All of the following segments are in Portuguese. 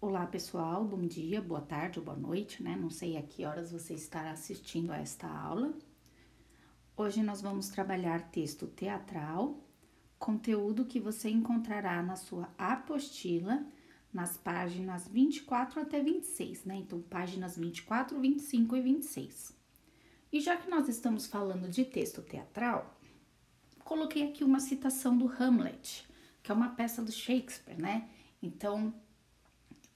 Olá pessoal, bom dia, boa tarde ou boa noite, né? Não sei a que horas você estará assistindo a esta aula. Hoje nós vamos trabalhar texto teatral, conteúdo que você encontrará na sua apostila, nas páginas 24 até 26, né? Então, páginas 24, 25 e 26. E já que nós estamos falando de texto teatral, coloquei aqui uma citação do Hamlet, que é uma peça do Shakespeare, né? Então,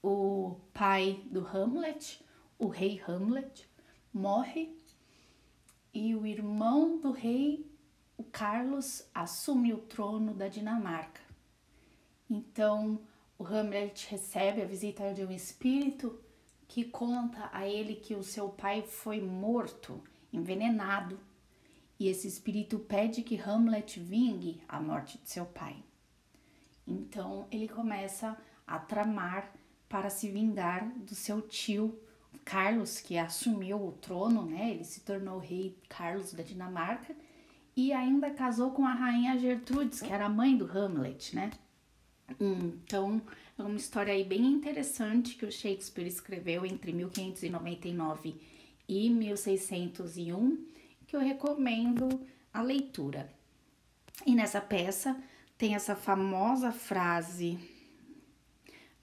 o pai do Hamlet, o rei Hamlet, morre e o irmão do rei, o Carlos, assume o trono da Dinamarca. Então, o Hamlet recebe a visita de um espírito que conta a ele que o seu pai foi morto, envenenado, e esse espírito pede que Hamlet vingue a morte de seu pai. Então, ele começa a tramar para se vingar do seu tio Carlos, que assumiu o trono, né? Ele se tornou rei Carlos da Dinamarca e ainda casou com a rainha Gertrudes, que era a mãe do Hamlet, né? Então, é uma história aí bem interessante que o Shakespeare escreveu entre 1599 e 1601, que eu recomendo a leitura. E nessa peça tem essa famosa frase: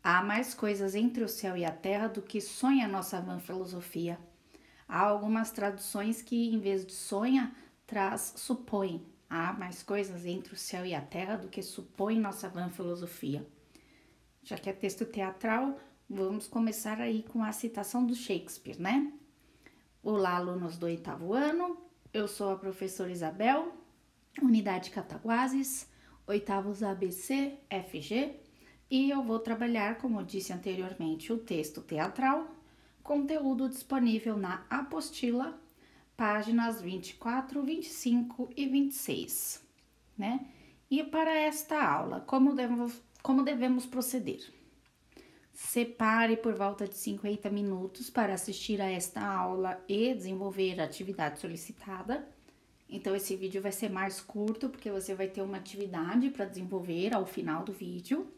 há mais coisas entre o céu e a terra do que sonha a nossa vã filosofia. Há algumas traduções que, em vez de sonha, traz supõe. Há mais coisas entre o céu e a terra do que supõe nossa vã filosofia. Já que é texto teatral, vamos começar aí com a citação do Shakespeare, né? Olá, alunos do 8º ano. Eu sou a professora Isabel, unidade Cataguases, 8º ABC, FG, e eu vou trabalhar, como eu disse anteriormente, o texto teatral, conteúdo disponível na apostila, páginas 24, 25 e 26, né? E para esta aula, como devemos proceder? Separe por volta de 50 minutos para assistir a esta aula e desenvolver a atividade solicitada. Então, esse vídeo vai ser mais curto, porque você vai ter uma atividade para desenvolver ao final do vídeo.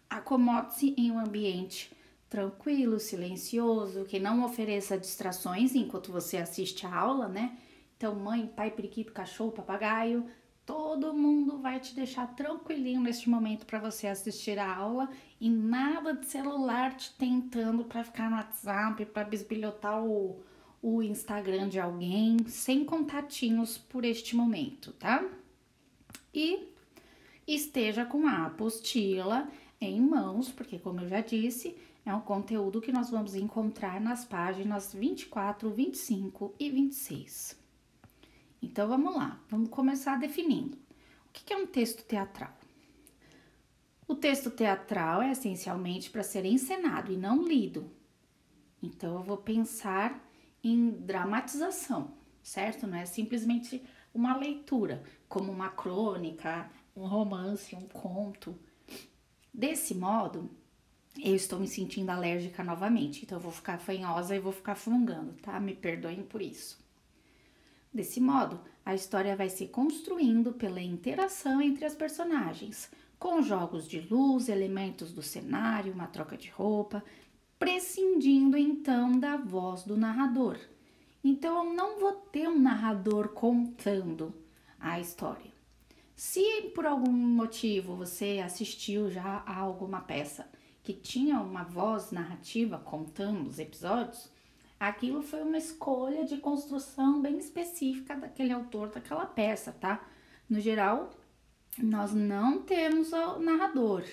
Acomode-se em um ambiente tranquilo, silencioso, que não ofereça distrações enquanto você assiste a aula, né? Então, mãe, pai, periquito, cachorro, papagaio, todo mundo vai te deixar tranquilinho neste momento para você assistir a aula e nada de celular te tentando para ficar no WhatsApp, para bisbilhotar o Instagram de alguém, sem contatinhos por este momento, tá? E esteja com a apostila em mãos, porque como eu já disse, é um conteúdo que nós vamos encontrar nas páginas 24, 25 e 26. Então, vamos lá, vamos começar definindo. O que é um texto teatral? O texto teatral é essencialmente para ser encenado e não lido. Então, eu vou pensar em dramatização, certo? Não é simplesmente uma leitura, como uma crônica, um romance, um conto. Desse modo, eu estou me sentindo alérgica novamente, então eu vou ficar fanhosa e vou ficar fungando, tá? Me perdoem por isso. Desse modo, a história vai se construindo pela interação entre as personagens, com jogos de luz, elementos do cenário, uma troca de roupa, prescindindo então da voz do narrador. Então, eu não vou ter um narrador contando a história. Se por algum motivo você assistiu já a alguma peça que tinha uma voz narrativa contando os episódios, aquilo foi uma escolha de construção bem específica daquele autor daquela peça, tá? No geral, nós não temos o narrador.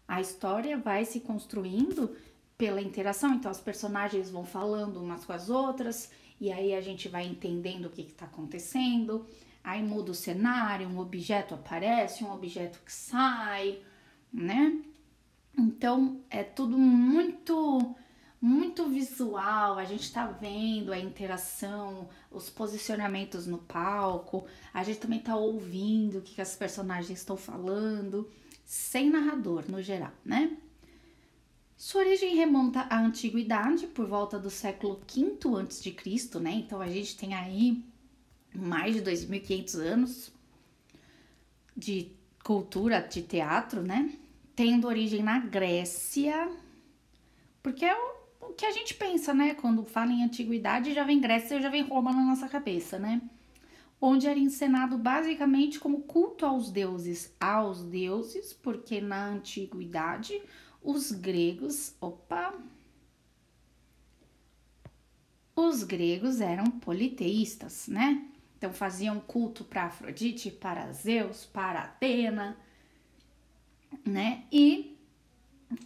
A história vai se construindo pela interação, então as personagens vão falando umas com as outras, e aí a gente vai entendendo o que está acontecendo, aí muda o cenário, um objeto aparece, um objeto que sai, né? Então, é tudo muito visual, a gente tá vendo a interação, os posicionamentos no palco, a gente também tá ouvindo o que as personagens estão falando, sem narrador no geral, né? Sua origem remonta à antiguidade, por volta do século V a.C., né? Então a gente tem aí mais de 2.500 anos de cultura de teatro, né? tendo origem na Grécia, porque é o que a gente pensa, né? Quando fala em antiguidade, já vem Grécia, já vem Roma na nossa cabeça, né? Onde era encenado basicamente como culto aos deuses, porque na antiguidade os gregos, os gregos eram politeístas, né? Então faziam culto para Afrodite, para Zeus, para Atena, né? E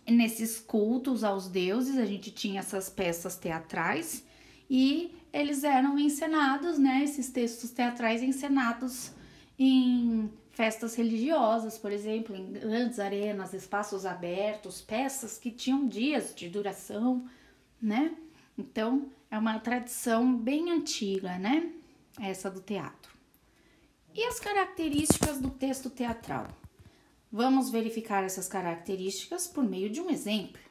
nesses cultos aos deuses a gente tinha essas peças teatrais e eles eram encenados, né? Esses textos teatrais encenados em festas religiosas, por exemplo, em grandes arenas, espaços abertos, peças que tinham dias de duração, né? Então, é uma tradição bem antiga, né? Essa do teatro. E as características do texto teatral? Vamos verificar essas características por meio de um exemplo,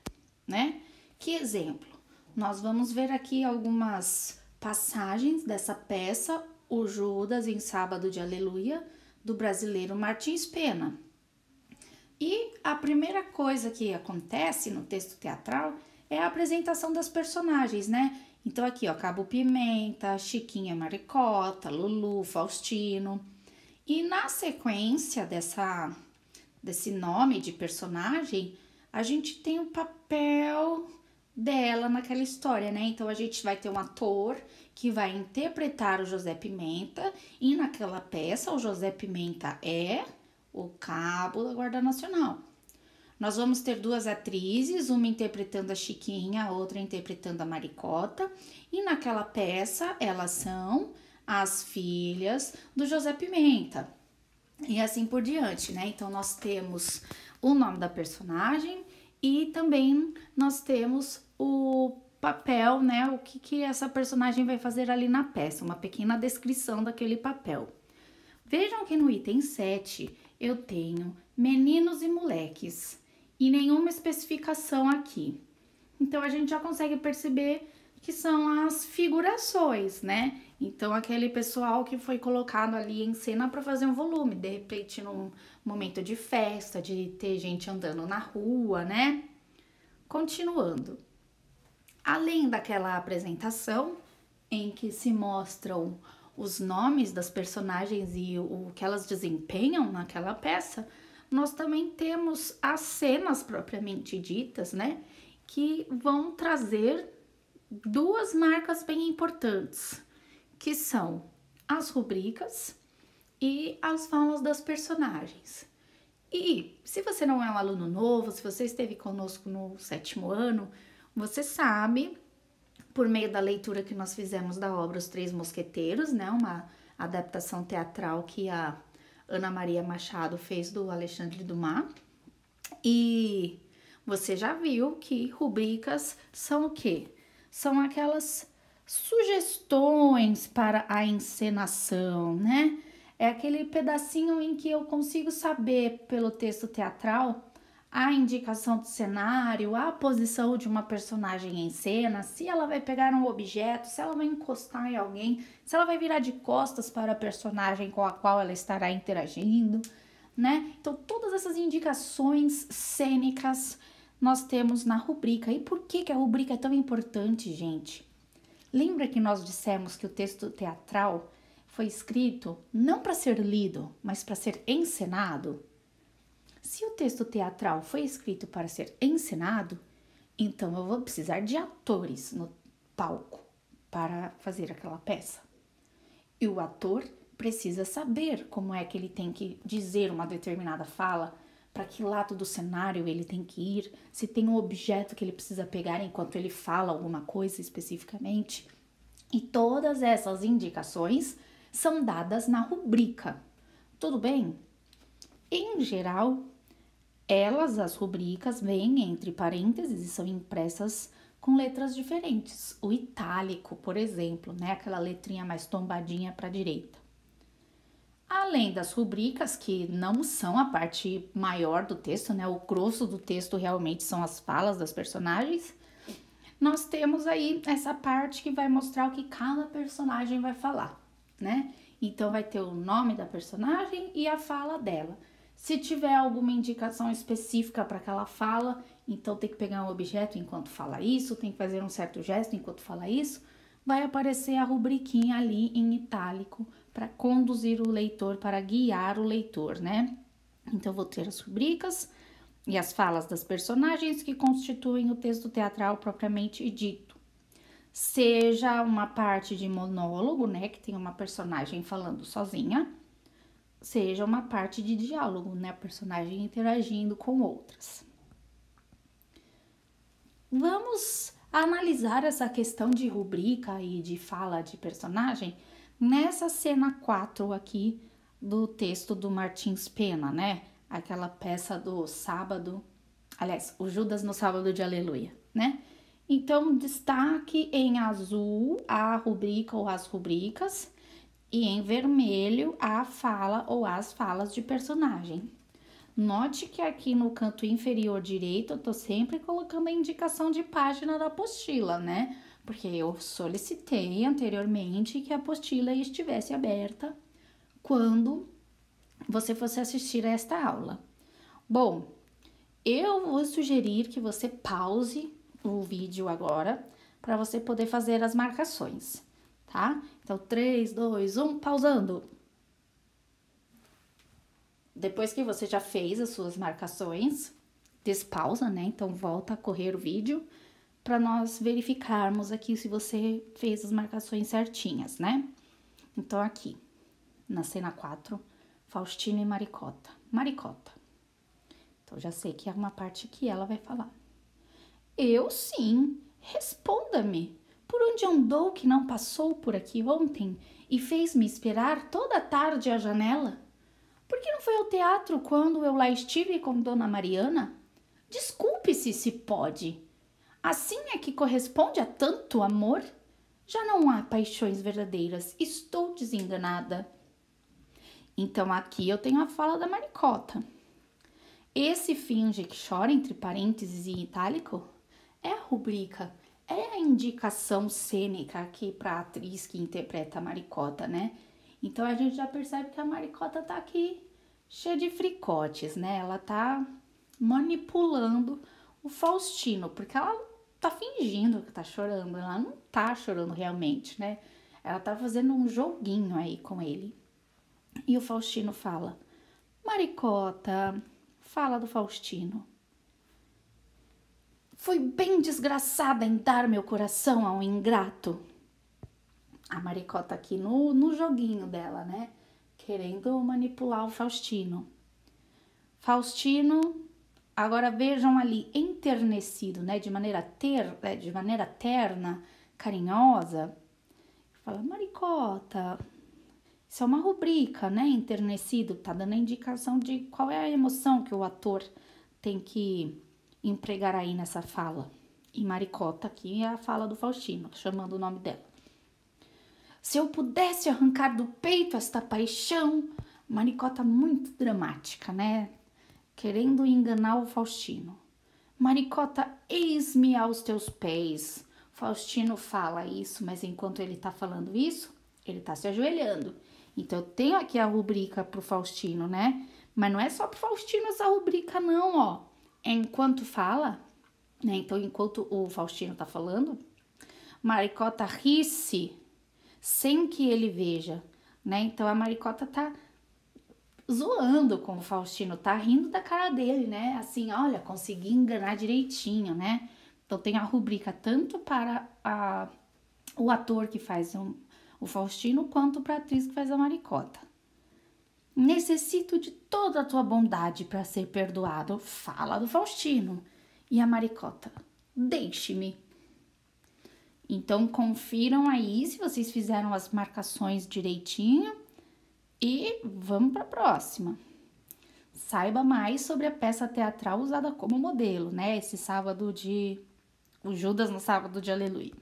né? Que exemplo? Nós vamos ver aqui algumas passagens dessa peça, O Judas em Sábado de Aleluia, do brasileiro Martins Pena. E a primeira coisa que acontece no texto teatral é a apresentação das personagens, né? Então aqui, ó, Cabo Pimenta, Chiquinha Maricota, Lulu, Faustino. E na sequência desse nome de personagem, a gente tem o papel dela naquela história, né? Então a gente vai ter um ator que vai interpretar o José Pimenta e naquela peça o José Pimenta é o cabo da Guarda Nacional. Nós vamos ter duas atrizes, uma interpretando a Chiquinha, a outra interpretando a Maricota, e naquela peça elas são as filhas do José Pimenta. E assim por diante, né? Então nós temos o nome da personagem e também nós temos o papel, né? O que essa personagem vai fazer ali na peça, uma pequena descrição daquele papel. Vejam que no item 7 eu tenho meninos e moleques e nenhuma especificação aqui. Então a gente já consegue perceber que são as figurações, né? Então aquele pessoal que foi colocado ali em cena para fazer um volume, de repente num momento de festa, de ter gente andando na rua, né? Continuando. Além daquela apresentação em que se mostram os nomes das personagens e o que elas desempenham naquela peça, nós também temos as cenas propriamente ditas, né? Que vão trazer duas marcas bem importantes, que são as rubricas e as falas das personagens. E se você não é um aluno novo, se você esteve conosco no 7º ano, você sabe, por meio da leitura que nós fizemos da obra Os Três Mosqueteiros, né, uma adaptação teatral que a Ana Maria Machado fez do Alexandre Dumas, e você já viu que rubricas são o quê? São aquelas sugestões para a encenação, né? É aquele pedacinho em que eu consigo saber pelo texto teatral a indicação do cenário, a posição de uma personagem em cena, se ela vai pegar um objeto, se ela vai encostar em alguém, se ela vai virar de costas para a personagem com a qual ela estará interagindo, né? Então, todas essas indicações cênicas nós temos na rubrica. E por que a rubrica é tão importante, gente? Lembra que nós dissemos que o texto teatral foi escrito não para ser lido, mas para ser encenado? Se o texto teatral foi escrito para ser encenado, então eu vou precisar de atores no palco para fazer aquela peça. E o ator precisa saber como é que ele tem que dizer uma determinada fala, para que lado do cenário ele tem que ir, se tem um objeto que ele precisa pegar enquanto ele fala alguma coisa especificamente. E todas essas indicações são dadas na rubrica. Tudo bem? Em geral, as rubricas, vêm entre parênteses e são impressas com letras diferentes. O itálico, por exemplo, né? Aquela letrinha mais tombadinha para a direita. Além das rubricas, que não são a parte maior do texto, né? O grosso do texto realmente são as falas das personagens. Nós temos aí essa parte que vai mostrar o que cada personagem vai falar, né? Então, vai ter o nome da personagem e a fala dela. Se tiver alguma indicação específica para aquela fala, então tem que pegar um objeto enquanto fala isso, tem que fazer um certo gesto enquanto fala isso, vai aparecer a rubriquinha ali em itálico para conduzir o leitor, para guiar o leitor, né? Então, vou ter as rubricas e as falas das personagens que constituem o texto teatral propriamente dito. Seja uma parte de monólogo, né, que tem uma personagem falando sozinha, seja uma parte de diálogo, né, a personagem interagindo com outras. Vamos analisar essa questão de rubrica e de fala de personagem nessa cena 4 aqui do texto do Martins Pena, né? Aquela peça do sábado, aliás, o Judas no sábado de Aleluia, né? Então, destaque em azul a rubrica ou as rubricas e em vermelho a fala ou as falas de personagem. Note que aqui no canto inferior direito eu tô sempre colocando a indicação de página da apostila, né? Porque eu solicitei anteriormente que a apostila estivesse aberta quando você fosse assistir a esta aula. Bom, eu vou sugerir que você pause o vídeo agora para você poder fazer as marcações, tá? Então, 3, 2, 1, pausando. Depois que você já fez as suas marcações, despausa, né? Então, volta a correr o vídeo para nós verificarmos aqui se você fez as marcações certinhas, né? Então, aqui, na cena 4, Faustino e Maricota. Maricota. Então, já sei que é uma parte que ela vai falar. Eu sim, responda-me. Por onde andou que não passou por aqui ontem e fez-me esperar toda a tarde à janela? Por que não foi ao teatro quando eu lá estive com Dona Mariana? Desculpe-se se pode. Assim é que corresponde a tanto amor? Já não há paixões verdadeiras, estou desenganada. Então aqui eu tenho a fala da Maricota. Esse finge que chora entre parênteses e itálico é a rubrica, é a indicação cênica aqui para a atriz que interpreta a Maricota, né? Então a gente já percebe que a Maricota tá aqui cheia de fricotes, né? Ela tá manipulando o Faustino, porque ela tá fingindo que tá chorando, ela não tá chorando realmente, né? Ela tá fazendo um joguinho aí com ele. E o Faustino fala: Maricota, fala do Faustino. Fui bem desgraçada em dar meu coração a um ingrato. A Maricota aqui no joguinho dela, né? Querendo manipular o Faustino. Faustino, agora vejam ali, enternecido, né? De maneira terna, carinhosa. Fala, Maricota, isso é uma rubrica, né? Enternecido, tá dando a indicação de qual é a emoção que o ator tem que empregar aí nessa fala. E Maricota aqui é a fala do Faustino, chamando o nome dela. Se eu pudesse arrancar do peito esta paixão, Maricota muito dramática, né? Querendo enganar o Faustino. Maricota, eis-me aos teus pés. Faustino fala isso, mas enquanto ele tá falando isso, ele tá se ajoelhando. Então, eu tenho aqui a rubrica pro Faustino, né? Mas não é só pro Faustino essa rubrica, não, ó. Enquanto fala, né? Então, enquanto o Faustino tá falando, Maricota ri-se sem que ele veja, né? Então, a Maricota tá zoando com o Faustino, tá rindo da cara dele, né? Assim, olha, consegui enganar direitinho, né? Então, tem a rubrica tanto para o ator que faz o Faustino, quanto para a atriz que faz a Maricota. Necessito de toda a tua bondade para ser perdoado, fala do Faustino. E a Maricota, deixe-me. Então, confiram aí se vocês fizeram as marcações direitinho e vamos para a próxima. Saiba mais sobre a peça teatral usada como modelo, né? O Judas no sábado de Aleluia.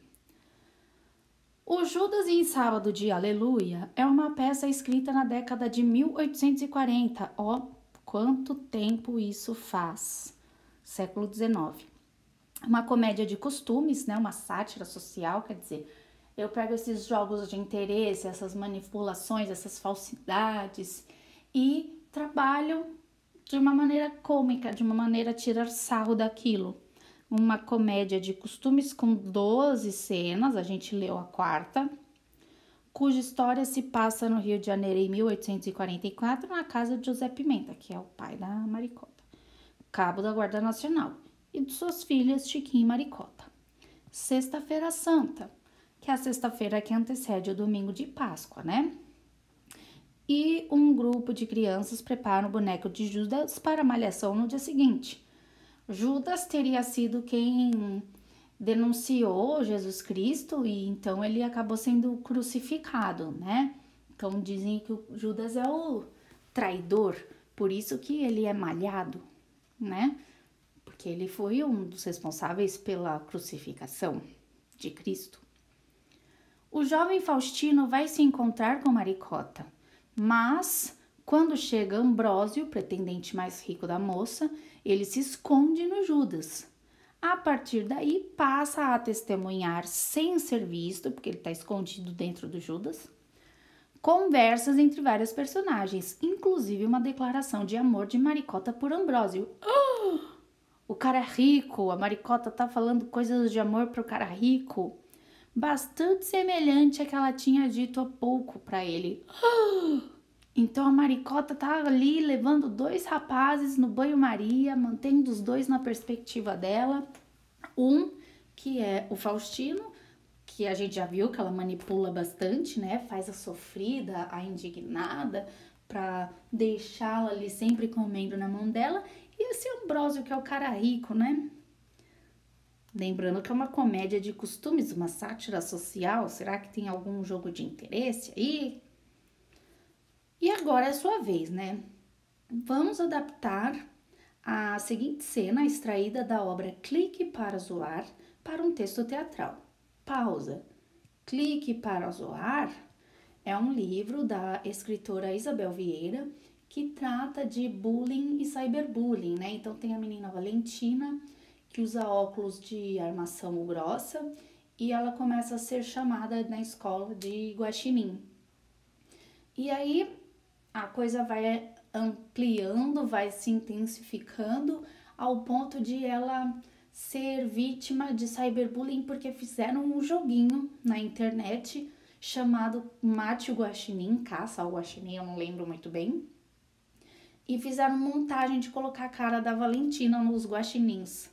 O Judas em Sábado de Aleluia é uma peça escrita na década de 1840. Ó, quanto tempo isso faz? Século XIX. Uma comédia de costumes, né? Uma sátira social, quer dizer, eu pego esses jogos de interesse, essas manipulações, essas falsidades e trabalho de uma maneira cômica, de uma maneira a tirar sarro daquilo. Uma comédia de costumes com 12 cenas, a gente leu a quarta, cuja história se passa no Rio de Janeiro em 1844, na casa de José Pimenta, que é o pai da Maricota, cabo da Guarda Nacional, e de suas filhas Chiquinha e Maricota. Sexta-feira Santa, que é a sexta-feira que antecede o domingo de Páscoa, né? E um grupo de crianças prepara o boneco de Judas para a malhação no dia seguinte. Judas teria sido quem denunciou Jesus Cristo e então ele acabou sendo crucificado, né? Então dizem que o Judas é o traidor, por isso que ele é malhado, né? Porque ele foi um dos responsáveis pela crucificação de Cristo. O jovem Faustino vai se encontrar com Maricota, mas quando chega Ambrósio, pretendente mais rico da moça, ele se esconde no Judas. A partir daí, passa a testemunhar sem ser visto, porque ele está escondido dentro do Judas, conversas entre vários personagens, inclusive uma declaração de amor de Maricota por Ambrósio. O cara é rico, a Maricota tá falando coisas de amor pro cara rico, bastante semelhante à que ela tinha dito há pouco para ele. Então a Maricota tá ali levando 2 rapazes no banho-maria, mantendo os 2 na perspectiva dela. Um, que é o Faustino, que a gente já viu que ela manipula bastante, né? Faz a sofrida, a indignada, pra deixá-la ali sempre comendo na mão dela. E esse Ambrósio, que é o cara rico, né? Lembrando que é uma comédia de costumes, uma sátira social. Será que tem algum jogo de interesse aí? E agora é a sua vez, né? Vamos adaptar a seguinte cena extraída da obra Clique para Zoar para um texto teatral. Pausa. Clique para Zoar é um livro da escritora Isabel Vieira que trata de bullying e cyberbullying, né? Então tem a menina Valentina que usa óculos de armação grossa e ela começa a ser chamada na escola de guaxinim. E aí a coisa vai ampliando, vai se intensificando ao ponto de ela ser vítima de cyberbullying porque fizeram um joguinho na internet chamado Mate o Guaxinim, Caça ao Guaxinim, eu não lembro muito bem. E fizeram montagem de colocar a cara da Valentina nos guaxinins.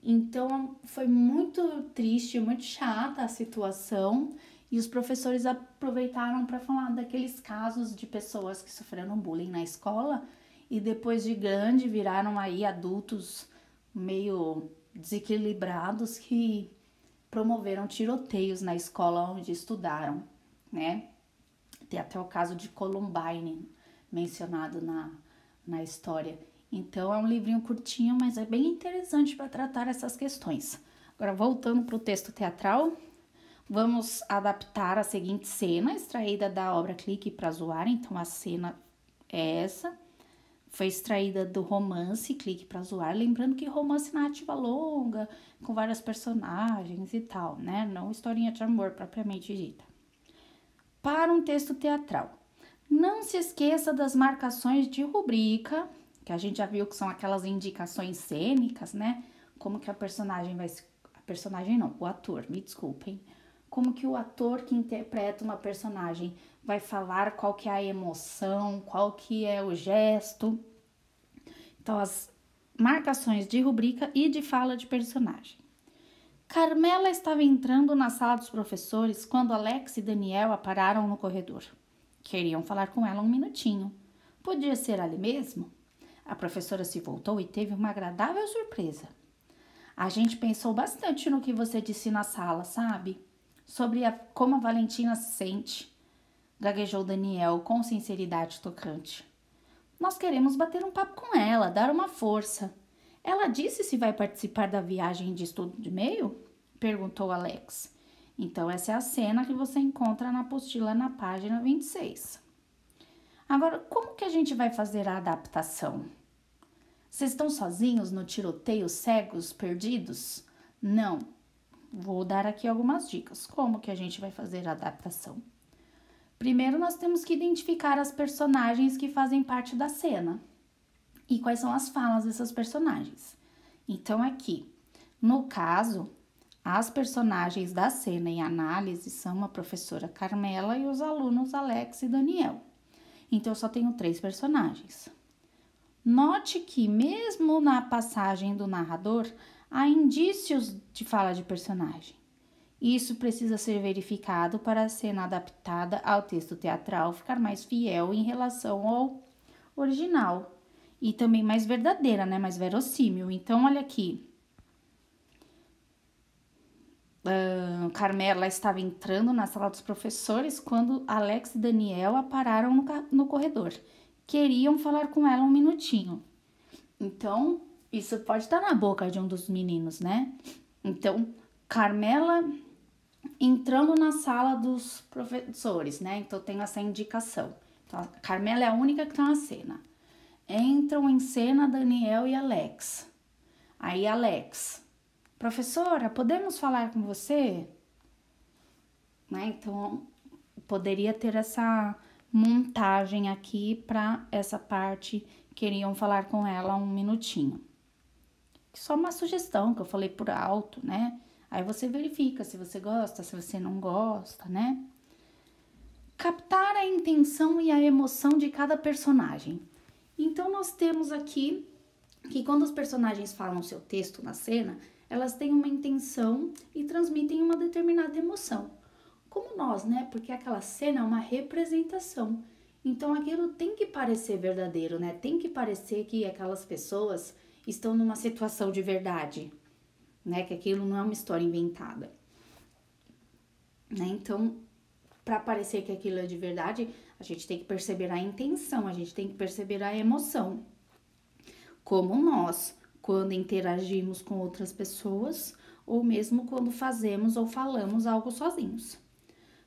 Então foi muito triste, muito chata a situação. E os professores aproveitaram para falar daqueles casos de pessoas que sofreram bullying na escola e depois de grande viraram aí adultos meio desequilibrados que promoveram tiroteios na escola onde estudaram, né? Tem até o caso de Columbine mencionado na história. Então é um livrinho curtinho, mas é bem interessante para tratar essas questões. Agora, voltando para o texto teatral, vamos adaptar a seguinte cena, extraída da obra Clique para Zoar. Então, a cena é essa. Foi extraída do romance Clique para Zoar. Lembrando que romance narrativa longa, com vários personagens e tal, né? Não historinha de amor propriamente dita. Para um texto teatral. Não se esqueça das marcações de rubrica, que a gente já viu que são aquelas indicações cênicas, né? Como que a personagem vai se... A personagem não, o ator, me desculpem. Como que o ator que interpreta uma personagem vai falar, qual que é a emoção, qual que é o gesto. Então, as marcações de rubrica e de fala de personagem. Carmela estava entrando na sala dos professores quando Alex e Daniel a pararam no corredor. Queriam falar com ela um minutinho. Podia ser ali mesmo? A professora se voltou e teve uma agradável surpresa. A gente pensou bastante no que você disse na sala, sabe? Sobre como a Valentina se sente, gaguejou Daniel com sinceridade tocante. Nós queremos bater um papo com ela, dar uma força. Ela disse se vai participar da viagem de estudo de meio? Perguntou Alex. Então essa é a cena que você encontra na apostila na página 26. Agora, como que a gente vai fazer a adaptação? Vocês estão sozinhos no tiroteio, cegos, perdidos? Não. Vou dar aqui algumas dicas. Como que a gente vai fazer a adaptação? Primeiro, nós temos que identificar as personagens que fazem parte da cena. e quais são as falas dessas personagens. Então, aqui, no caso, as personagens da cena em análise são a professora Carmela e os alunos Alex e Daniel. Então, eu só tenho 3 personagens. Note que, mesmo na passagem do narrador, há indícios de fala de personagem. Isso precisa ser verificado para a cena adaptada ao texto teatral ficar mais fiel em relação ao original. E também mais verdadeira, né? Mais verossímil. Então, olha aqui. Carmela estava entrando na sala dos professores quando Alex e Daniel a pararam no corredor. Queriam falar com ela um minutinho. Então, isso pode estar na boca de um dos meninos, né? Então, Carmela entrando na sala dos professores, né? Então, tem essa indicação. Então, a Carmela é a única que tá na cena. Entram em cena Daniel e Alex. Aí, Alex, professora, podemos falar com você? Né? Então, poderia ter essa montagem aqui para essa parte. Queriam falar com ela um minutinho. Só uma sugestão que eu falei por alto, né? Aí você verifica se você gosta, se você não gosta, né? Captar a intenção e a emoção de cada personagem. Então, nós temos aqui que quando os personagens falam seu texto na cena, elas têm uma intenção e transmitem uma determinada emoção. Como nós, né? Porque aquela cena é uma representação. Então, aquilo tem que parecer verdadeiro, né? Tem que parecer que aquelas pessoas estão numa situação de verdade, né? Que aquilo não é uma história inventada, né? Então, para parecer que aquilo é de verdade, a gente tem que perceber a intenção, a gente tem que perceber a emoção. Como nós, quando interagimos com outras pessoas, ou mesmo quando fazemos ou falamos algo sozinhos.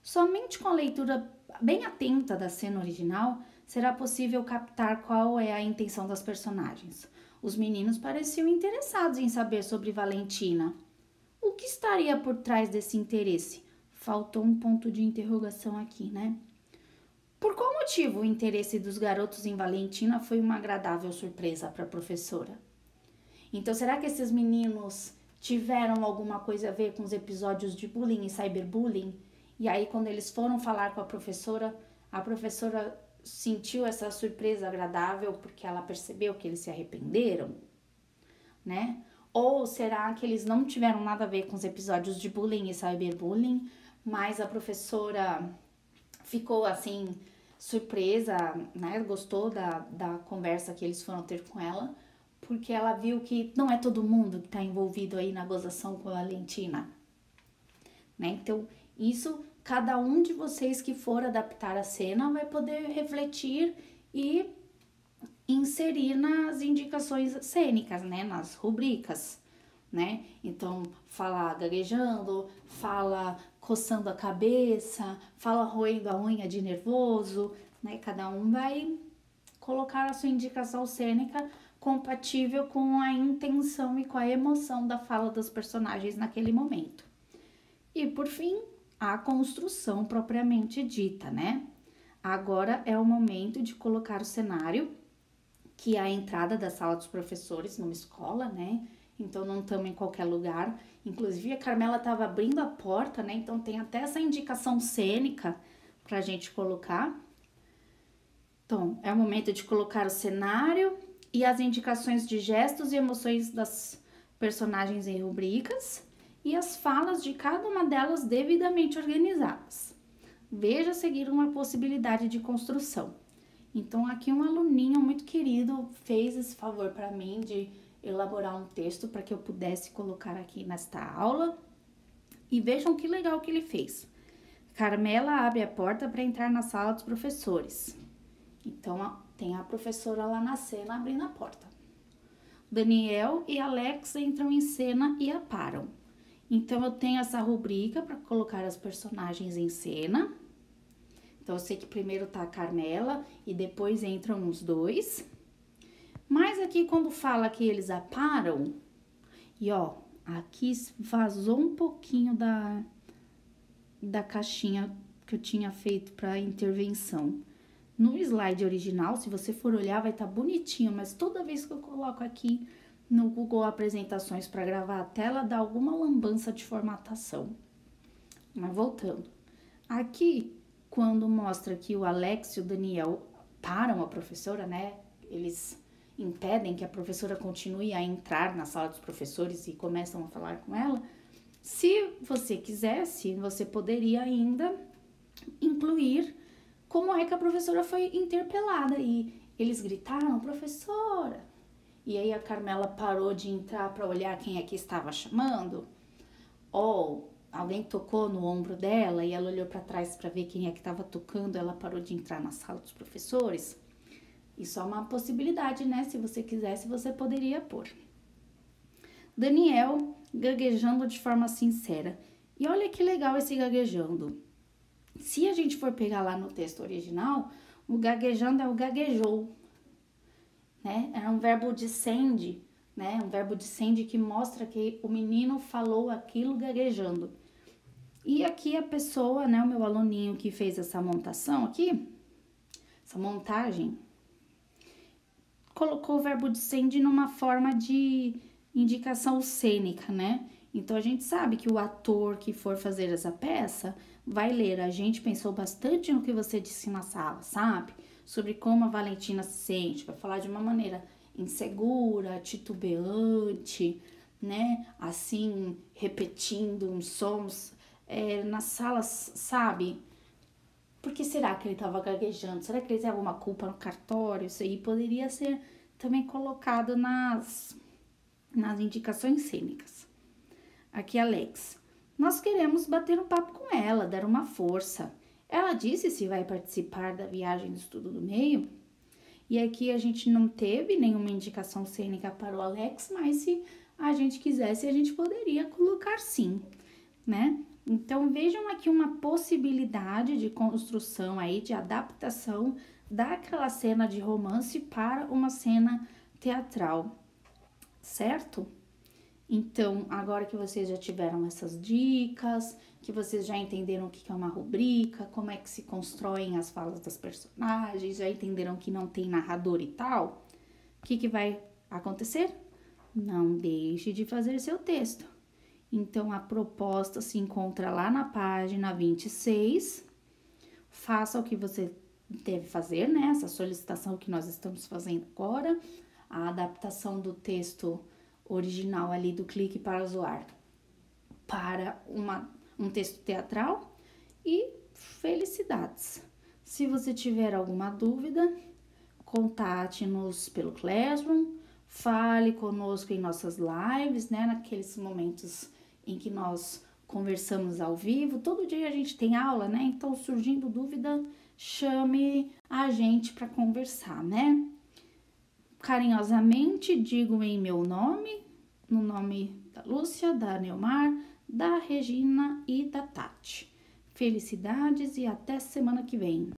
Somente com a leitura bem atenta da cena original, será possível captar qual é a intenção das personagens. Os meninos pareciam interessados em saber sobre Valentina. O que estaria por trás desse interesse? Faltou um ponto de interrogação aqui, né? Por qual motivo o interesse dos garotos em Valentina foi uma agradável surpresa para a professora? Então, será que esses meninos tiveram alguma coisa a ver com os episódios de bullying e cyberbullying? E aí, quando eles foram falar com a professora sentiu essa surpresa agradável porque ela percebeu que eles se arrependeram, né? Ou será que eles não tiveram nada a ver com os episódios de bullying e cyberbullying, mas a professora ficou assim surpresa, né? Gostou da conversa que eles foram ter com ela, porque ela viu que não é todo mundo que está envolvido aí na gozação com a Valentina, né? Então, isso, cada um de vocês que for adaptar a cena vai poder refletir e inserir nas indicações cênicas, né? Nas rubricas, né? Então, fala gaguejando, fala coçando a cabeça, fala roendo a unha de nervoso, né? Cada um vai colocar a sua indicação cênica compatível com a intenção e com a emoção da fala dos personagens naquele momento. E, por fim, a construção propriamente dita, né? Agora é o momento de colocar o cenário, que é a entrada da sala dos professores numa escola, né? Então, não estamos em qualquer lugar. Inclusive, a Carmela estava abrindo a porta, né? Então, tem até essa indicação cênica para a gente colocar. Então, é o momento de colocar o cenário e as indicações de gestos e emoções das personagens em rubricas e as falas de cada uma delas devidamente organizadas. Veja a seguir uma possibilidade de construção. Então, aqui um aluninho muito querido fez esse favor para mim de elaborar um texto para que eu pudesse colocar aqui nesta aula. E vejam que legal que ele fez. Carmela abre a porta para entrar na sala dos professores. Então, tem a professora lá na cena abrindo a porta. Daniel e Alex entram em cena e a param. Então, eu tenho essa rubrica para colocar as personagens em cena. Então, eu sei que primeiro tá a Carmela e depois entram os dois. Mas aqui, quando fala que eles a param, e ó, aqui vazou um pouquinho da caixinha que eu tinha feito para intervenção. No slide original, se você for olhar, vai estar bonitinho, mas toda vez que eu coloco aqui no Google Apresentações para gravar a tela, dá alguma lambança de formatação. Mas voltando. Aqui, quando mostra que o Alex e o Daniel param a professora, né? Eles impedem que a professora continue a entrar na sala dos professores e começam a falar com ela. Se você quisesse, você poderia ainda incluir como é que a professora foi interpelada. E eles gritaram, professora. E aí a Carmela parou de entrar para olhar quem é que estava chamando. Ou alguém tocou no ombro dela e ela olhou para trás para ver quem é que estava tocando. Ela parou de entrar na sala dos professores. Isso é uma possibilidade, né? Se você quisesse, você poderia pôr. Daniel gaguejando de forma sincera. E olha que legal esse gaguejando. Se a gente for pegar lá no texto original, o gaguejando é o gaguejou, né? É um verbo dissende, né? Um verbo dissende que mostra que o menino falou aquilo gaguejando. E aqui a pessoa, né? O meu aluninho que fez essa montação aqui, essa montagem, colocou o verbo dissende numa forma de indicação cênica, né? Então, a gente sabe que o ator que for fazer essa peça vai ler. A gente pensou bastante no que você disse na sala, sabe? Sobre como a Valentina se sente. Vai falar de uma maneira insegura, titubeante, né? Assim, repetindo uns sons. Na sala, sabe? Por que será que ele estava gaguejando? Será que ele tem alguma culpa no cartório? Isso aí poderia ser também colocado nas indicações cênicas. Aqui, Alex. Nós queremos bater um papo com ela, dar uma força. Ela disse se vai participar da viagem do estudo do meio. E aqui a gente não teve nenhuma indicação cênica para o Alex, mas se a gente quisesse, a gente poderia colocar sim, né? Então, vejam aqui uma possibilidade de construção aí, de adaptação daquela cena de romance para uma cena teatral, certo? Então, agora que vocês já tiveram essas dicas, que vocês já entenderam o que é uma rubrica, como é que se constroem as falas das personagens, já entenderam que não tem narrador e tal, o que vai acontecer? Não deixe de fazer seu texto. Então, a proposta se encontra lá na página 26. Faça o que você deve fazer, né? Essa solicitação que nós estamos fazendo agora, a adaptação do texto original ali do Clique para Zoar para um texto teatral e felicidades. Se você tiver alguma dúvida, contate-nos pelo Classroom, fale conosco em nossas lives, né, naqueles momentos em que nós conversamos ao vivo. Todo dia a gente tem aula, né? Então, surgindo dúvida, chame a gente para conversar, né? Carinhosamente digo em meu nome, no nome da Lúcia, da Neomar, da Regina e da Tati. Felicidades e até semana que vem.